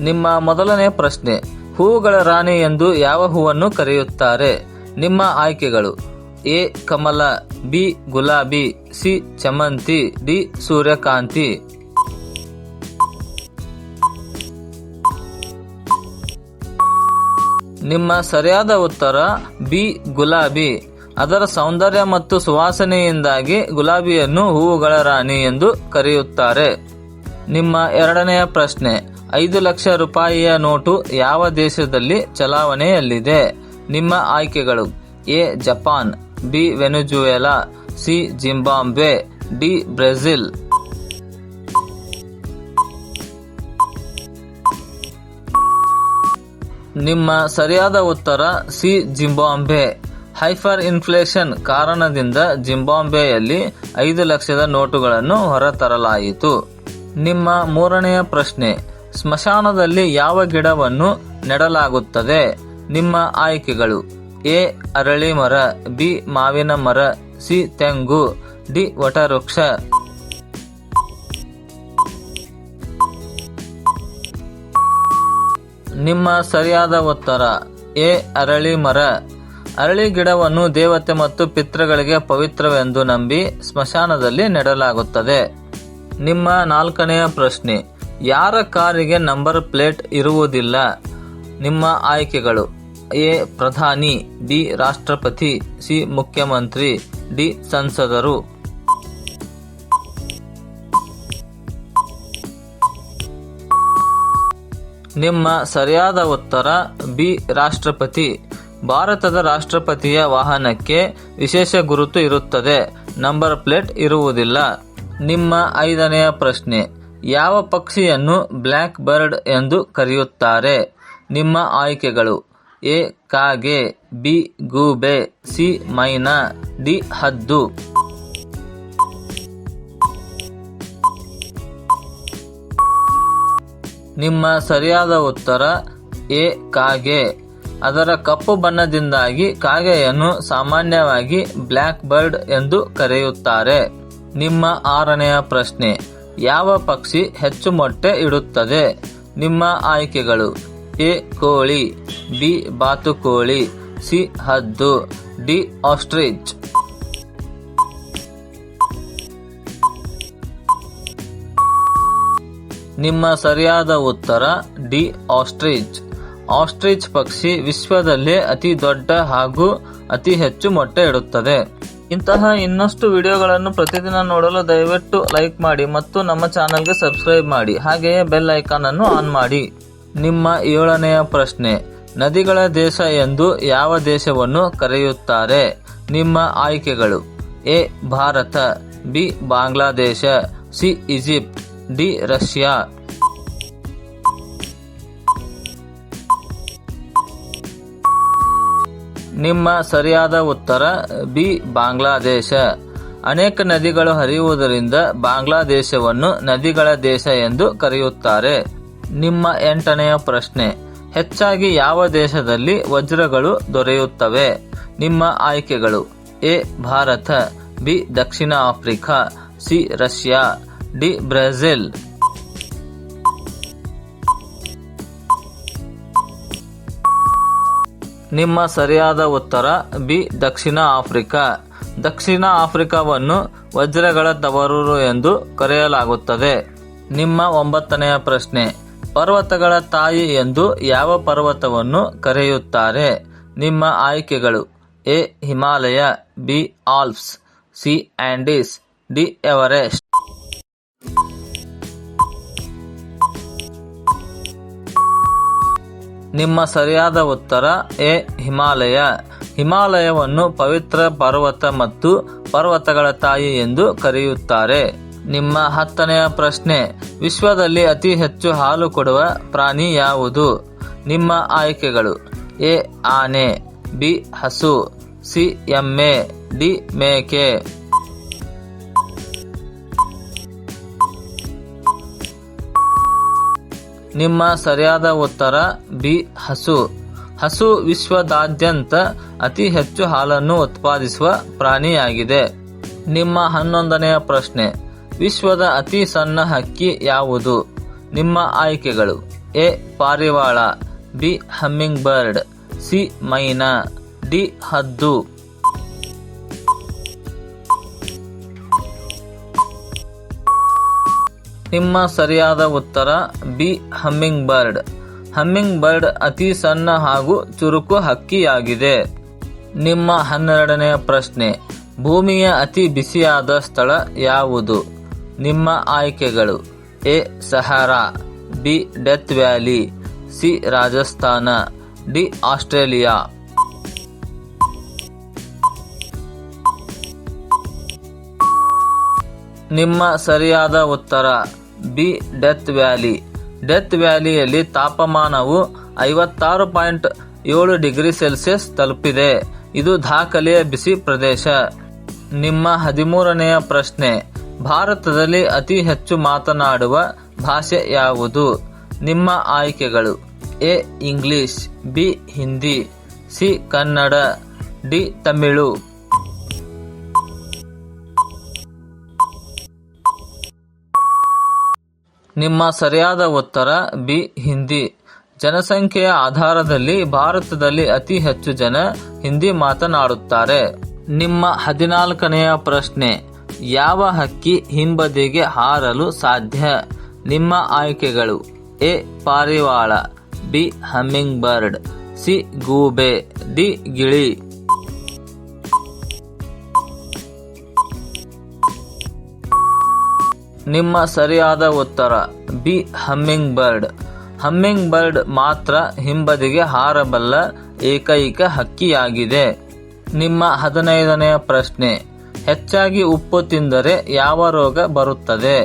ನಿಮ್ಮ ಮೊದಲನೇ ಪ್ರಶ್ನೆ, ಹೂವುಗಳ ರಾಣಿ ಎಂದು ಯಾವ ಹೂವನ್ನು ಕರೆಯುತ್ತಾರೆ? ನಿಮ್ಮ ಆಯ್ಕೆಗಳು: ಎ ಕಮಲ, ಬಿ ಗುಲಾಬಿ, ಸಿ ಚಮಂತಿ, ಡಿ ಸೂರ್ಯಕಾಂತಿ. ನಿಮ್ಮ ಸರಿಯಾದ ಉತ್ತರ ಬಿ ಗುಲಾಬಿ. ಅದರ ಸೌಂದರ್ಯ ಮತ್ತು ಸುವಾಸನೆಯಿಂದಾಗಿ ಗುಲಾಬಿಯನ್ನು ಹೂವುಗಳ ರಾಣಿ ಎಂದು ಕರೆಯುತ್ತಾರೆ. ನಿಮ್ಮ ಎರಡನೆಯ ಪ್ರಶ್ನೆ, 5 ಲಕ್ಷ ರೂಪಾಯಿಯ ನೋಟು ಯಾವ ದೇಶದಲ್ಲಿ ಚಲಾವಣೆಯಲ್ಲಿದೆ? ನಿಮ್ಮ ಆಯ್ಕೆಗಳು: A Japan, B Venezuela, C Zimbabwe, D Brazil. ನಿಮ್ಮ ಸರಿಯಾದ ಉತ್ತರ ಸಿ ಜಿಂಬಾಬ್ವೆ. ಹೈಪರ್ ಇನ್ಫ್ಲೇಷನ್ ಕಾರಣದಿಂದ ಜಿಂಬಾಬ್ವೆಯಲ್ಲಿ 5 ಲಕ್ಷದ ನೋಟುಗಳನ್ನು ಹೊರತರಲಾಯಿತು. ನಿಮ್ಮ ಮೂರನೆಯ ಪ್ರಶ್ನೆ, ಸ್ಮಶಾನದಲ್ಲಿ ಯಾವ ಗಿಡವನ್ನು ನೆಡಲಾಗುತ್ತದೆ? ನಿಮ್ಮ ಆಯ್ಕೆಗಳು: ಎ ಅರಳಿ ಮರ, ಬಿ ಮಾವಿನ ಮರ, ಸಿ ತೆಂಗು, ಡಿ ವಟವೃಕ್ಷ. ನಿಮ್ಮ ಸರಿಯಾದ ಉತ್ತರ ಎ ಅರಳಿ ಮರ. ಅರಳಿ ಗಿಡವನ್ನು ದೇವತೆ ಮತ್ತು ಪಿತೃಗಳಿಗೆ ಪವಿತ್ರವೆಂದು ನಂಬಿ ಸ್ಮಶಾನದಲ್ಲಿ ನೆಡಲಾಗುತ್ತದೆ. ನಿಮ್ಮ ನಾಲ್ಕನೆಯ ಪ್ರಶ್ನೆ, ಯಾರ ಕಾರಿಗೆ ನಂಬರ್ ಪ್ಲೇಟ್ ಇರುವುದಿಲ್ಲ? ನಿಮ್ಮ ಆಯ್ಕೆಗಳು: ಎ ಪ್ರಧಾನಿ, ಬಿ ರಾಷ್ಟ್ರಪತಿ, ಸಿ ಮುಖ್ಯಮಂತ್ರಿ, ಡಿ ಸಂಸದರು. ನಿಮ್ಮ ಸರಿಯಾದ ಉತ್ತರ ಬಿ ರಾಷ್ಟ್ರಪತಿ. ಭಾರತದ ರಾಷ್ಟ್ರಪತಿಯ ವಾಹನಕ್ಕೆ ವಿಶೇಷ ಗುರುತು ಇರುತ್ತದೆ, ನಂಬರ್ ಪ್ಲೇಟ್ ಇರುವುದಿಲ್ಲ. ನಿಮ್ಮ ಐದನೆಯ ಪ್ರಶ್ನೆ, ಯಾವ ಪಕ್ಷಿಯನ್ನು ಬ್ಲ್ಯಾಕ್ ಬರ್ಡ್ ಎಂದು ಕರೆಯುತ್ತಾರೆ? ನಿಮ್ಮ ಆಯ್ಕೆಗಳು: ಎ ಕಾಗೆ, ಬಿ ಗೂಬೆ, ಸಿ ಮೈನಾ, ಡಿ ಹದ್ದು. ನಿಮ್ಮ ಸರಿಯಾದ ಉತ್ತರ ಎ ಕಾಗೆ. ಅದರ ಕಪ್ಪು ಬಣ್ಣದಿಂದಾಗಿ ಕಾಗೆಯನ್ನು ಸಾಮಾನ್ಯವಾಗಿ ಬ್ಲ್ಯಾಕ್ ಬರ್ಡ್ ಎಂದು ಕರೆಯುತ್ತಾರೆ. ನಿಮ್ಮ ಆರನೆಯ ಪ್ರಶ್ನೆ, ಯಾವ ಪಕ್ಷಿ ಹೆಚ್ಚು ಮೊಟ್ಟೆ ಇಡುತ್ತದೆ? ನಿಮ್ಮ ಆಯ್ಕೆಗಳು: ಎ ಕೋಳಿ, ಬಿ ಬಾತುಕೋಳಿ, ಸಿ ಹದ್ದು, ಡಿ ಆಸ್ಟ್ರಿಚ್. ನಿಮ್ಮ ಸರಿಯಾದ ಉತ್ತರ ಡಿ ಆಸ್ಟ್ರಿಚ್. ಆಸ್ಟ್ರಿಚ್ ಪಕ್ಷಿ ವಿಶ್ವದಲ್ಲೇ ಅತಿ ದೊಡ್ಡ ಹಾಗೂ ಅತಿ ಹೆಚ್ಚು ಮೊಟ್ಟೆ ಇಡುತ್ತದೆ. ಇಂತಹ ಇನ್ನಷ್ಟು ವಿಡಿಯೋಗಳನ್ನು ಪ್ರತಿದಿನ ನೋಡಲು ದಯವಿಟ್ಟು ಲೈಕ್ ಮಾಡಿ ಮತ್ತು ನಮ್ಮ ಚಾನೆಲ್ಗೆ ಸಬ್ಸ್ಕ್ರೈಬ್ ಮಾಡಿ. ಹಾಗೆಯೇ ಬೆಲ್ ಐಕಾನ್ ಅನ್ನು ಆನ್ ಮಾಡಿ. ನಿಮ್ಮ ಏಳನೆಯ ಪ್ರಶ್ನೆ, ನದಿಗಳ ದೇಶ ಎಂದು ಯಾವ ದೇಶವನ್ನು ಕರೆಯುತ್ತಾರೆ? ನಿಮ್ಮ ಆಯ್ಕೆಗಳು: A Bharat, B Bangladesh, C Egypt, D Russia. ನಿಮ್ಮ ಸರಿಯಾದ ಉತ್ತರ ಬಿ ಬಾಂಗ್ಲಾದೇಶ. ಅನೇಕ ನದಿಗಳು ಹರಿಯುವುದರಿಂದ ಬಾಂಗ್ಲಾದೇಶವನ್ನು ನದಿಗಳ ದೇಶ ಎಂದು ಕರೆಯುತ್ತಾರೆ. ನಿಮ್ಮ ಎಂಟನೆಯ ಪ್ರಶ್ನೆ, ಹೆಚ್ಚಾಗಿ ಯಾವ ದೇಶದಲ್ಲಿ ವಜ್ರಗಳು ದೊರೆಯುತ್ತವೆ? ನಿಮ್ಮ ಆಯ್ಕೆಗಳು: A Bharat, B Dakshina Africa, C Russia, D Brazil. ನಿಮ್ಮ ಸರಿಯಾದ ಉತ್ತರ ಬಿ ದಕ್ಷಿಣ ಆಫ್ರಿಕಾ. ದಕ್ಷಿಣ ಆಫ್ರಿಕಾವನ್ನು ವಜ್ರಗಳ ತವರೂರು ಎಂದು ಕರೆಯಲಾಗುತ್ತದೆ. ನಿಮ್ಮ ಒಂಬತ್ತನೆಯ ಪ್ರಶ್ನೆ, ಪರ್ವತಗಳ ತಾಯಿ ಎಂದು ಯಾವ ಪರ್ವತವನ್ನು ಕರೆಯುತ್ತಾರೆ? ನಿಮ್ಮ ಆಯ್ಕೆಗಳು: A Himalaya, B Alps, C Andes, D Everest. ನಿಮ್ಮ ಸರಿಯಾದ ಉತ್ತರ ಎ ಹಿಮಾಲಯ. ಹಿಮಾಲಯವನ್ನು ಪವಿತ್ರ ಪರ್ವತ ಮತ್ತು ಪರ್ವತಗಳ ತಾಯಿ ಎಂದು ಕರೆಯುತ್ತಾರೆ. ನಿಮ್ಮ 10ನೆಯ ಪ್ರಶ್ನೆ, ವಿಶ್ವದಲ್ಲಿ ಅತಿ ಹೆಚ್ಚು ಹಾಲು ಕೊಡುವ ಪ್ರಾಣಿ ಯಾವುದು? ನಿಮ್ಮ ಆಯ್ಕೆಗಳು: ಎ ಆನೆ, ಬಿ ಹಸು, ಸಿ ಎಮ್ಮೆ, ಡಿ ಮೇಕೆ. ನಿಮ್ಮ ಸರಿಯಾದ ಉತ್ತರ ಬಿ ಹಸು. ಹಸು ವಿಶ್ವದಾದ್ಯಂತ ಅತಿ ಹೆಚ್ಚು ಹಾಲನ್ನು ಉತ್ಪಾದಿಸುವ ಪ್ರಾಣಿಯಾಗಿದೆ. ನಿಮ್ಮ 11ನೆಯ ಪ್ರಶ್ನೆ, ವಿಶ್ವದ ಅತಿ ಸಣ್ಣ ಹಕ್ಕಿ ಯಾವುದು? ನಿಮ್ಮ ಆಯ್ಕೆಗಳು: ಎ ಪಾರಿವಾಳ, ಬಿ ಹಮ್ಮಿಂಗ್ ಬರ್ಡ್, ಸಿ ಮೈನಾ, ಡಿ ಹದ್ದು. ನಿಮ್ಮ ಸರಿಯಾದ ಉತ್ತರ B humming bird. Humming bird ಅತಿ ಸಣ್ಣ ಹಾಗೂ ಚುರುಕು ಹಕ್ಕಿಯಾಗಿದೆ. ನಿಮ್ಮ 12ನೆಯ ಪ್ರಶ್ನೆ, ಭೂಮಿಯ ಅತಿ ಬಿಸಿಯಾದ ಸ್ಥಳ ಯಾವುದು? ನಿಮ್ಮ ಆಯ್ಕೆಗಳು: A Sahara, B death valley, C Rajasthan, D Australia. ನಿಮ್ಮ ಸರಿಯಾದ ಉತ್ತರ ಬಿ ಡೆತ್ ವ್ಯಾಲಿ. ಡೆತ್ ವ್ಯಾಲಿಯಲ್ಲಿ ತಾಪಮಾನವು 56.7 ಡಿಗ್ರಿ ಸೆಲ್ಸಿಯಸ್ ತಲುಪಿದೆ. ಇದು ದಾಖಲೆಯ ಬಿಸಿ ಪ್ರದೇಶ. ನಿಮ್ಮ 13ನೆಯ ಪ್ರಶ್ನೆ, ಭಾರತದಲ್ಲಿ ಅತಿ ಹೆಚ್ಚು ಮಾತನಾಡುವ ಭಾಷೆ ಯಾವುದು? ನಿಮ್ಮ ಆಯ್ಕೆಗಳು: A English, B Hindi, C Kannada, D Tamil. ನಿಮ್ಮ ಸರಿಯಾದ ಉತ್ತರ ಬಿ ಹಿಂದಿ. ಜನಸಂಖ್ಯೆಯ ಆಧಾರದಲ್ಲಿ ಭಾರತದಲ್ಲಿ ಅತಿ ಹೆಚ್ಚು ಜನ ಹಿಂದಿ ಮಾತನಾಡುತ್ತಾರೆ. ನಿಮ್ಮ 14ನೆಯ ಪ್ರಶ್ನೆ, ಯಾವ ಹಕ್ಕಿ ಹಿಂಬದಿಗೆ ಹಾರಲು ಸಾಧ್ಯ? ನಿಮ್ಮ ಆಯ್ಕೆಗಳು: ಎ ಪಾರಿವಾಳ, ಬಿ ಹಮ್ಮಿಂಗ್ ಬರ್ಡ್, ಸಿ ಗೂಬೆ, ಡಿ ಗಿಳಿ. ನಿಮ್ಮ ಸರಿಯಾದ ಉತ್ತರ B humming bird. Humming bird ಮಾತ್ರ ಹಿಂಬದಿಗೆ ಹಾರಬಲ್ಲ ಏಕೈಕ ಹಕ್ಕಿಯಾಗಿದೆ. ನಿಮ್ಮ 15ನೆಯ ಪ್ರಶ್ನೆ, ಹೆಚ್ಚಾಗಿ ಉಪ್ಪು ತಿಂದರೆ ಯಾವ ರೋಗ ಬರುತ್ತದೆ?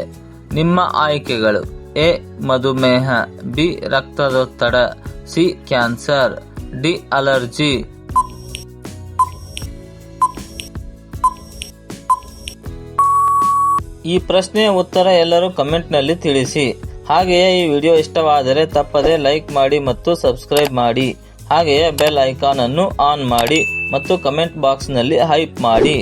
ನಿಮ್ಮ ಆಯ್ಕೆಗಳು: ಎ ಮಧುಮೇಹ, ಬಿ ರಕ್ತದೊತ್ತಡ, ಸಿ ಕ್ಯಾನ್ಸರ್, ಡಿ ಅಲರ್ಜಿ. ಈ ಪ್ರಶ್ನೆಯ ಉತ್ತರ ಎಲ್ಲರೂ ಕಮೆಂಟ್ನಲ್ಲಿ ತಿಳಿಸಿ. ಹಾಗೆಯೇ ಈ ವಿಡಿಯೋ ಇಷ್ಟವಾದರೆ ತಪ್ಪದೆ ಲೈಕ್ ಮಾಡಿ ಮತ್ತು ಸಬ್ಸ್ಕ್ರೈಬ್ ಮಾಡಿ. ಹಾಗೆಯೇ ಬೆಲ್ ಐಕಾನ್ ಅನ್ನು ಆನ್ ಮಾಡಿ ಮತ್ತು ಕಮೆಂಟ್ ಬಾಕ್ಸ್ನಲ್ಲಿ ಹೈಪ್ ಮಾಡಿ.